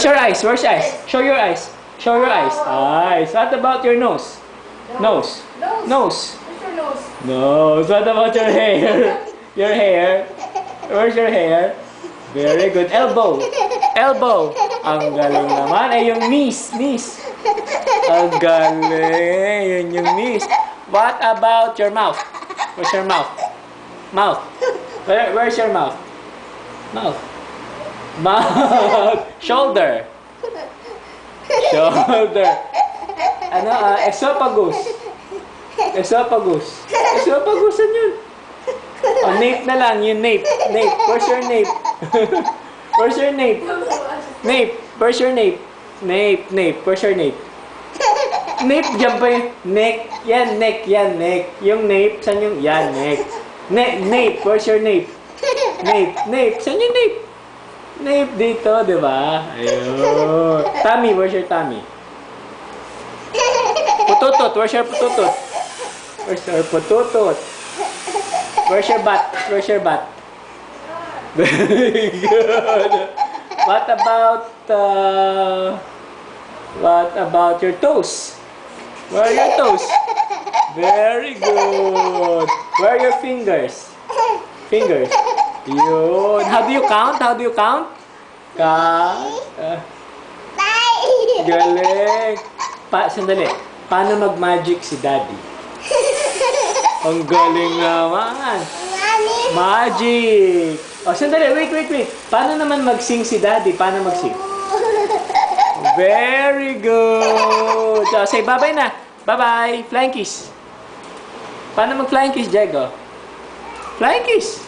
your eyes? Where's your eyes? Show your eyes. Show your eyes. Eyes. What about your nose? Nose. Nose. Where's your nose? Nose. What about your hair? Your hair. Where's your hair? Very good. Elbow. Elbow. Ang galing naman. Ay, yung knees. Knees. Ang galing. Yun yung knees. What about your mouth? Where's your mouth? Mouth. Where's your mouth? Mouth. Mouth. Shoulder. Shoulder. Ano? Esophagus. Esophagus. Esophagus, ano yun? Oh, nape na lang. Yung nape. Nape. Where's your nape? Where's your nape? Nape. Where's your nape? Nape. Nape. Where's your nape? Nape. Diyan pa yung neck. Yan, neck. Yan, neck. Yung nape. Saan yung? Yan, neck. Nape. Where's your nape? Nape. Nape. Saan yung nape? Nape dito, di ba? Ayun. Tummy. Where's your tummy? Pututot. Where's your pututot? Where's your pututot? Where's your butt? Where's your butt? Very good. What about your toes? Where are your toes? Very good. Where are your fingers? Fingers. Yun. How do you count? How do you count? Count. Galing. Sandali. Paano mag-magic si Daddy? Ang galing naman. Magic. Oh, sandali. Wait. Paano naman mag-sing si Daddy? Paano mag-sing? Very good. So, say bye-bye na. Bye-bye. Flying kiss. Paano mag-flying kiss, Diego? Flying kiss.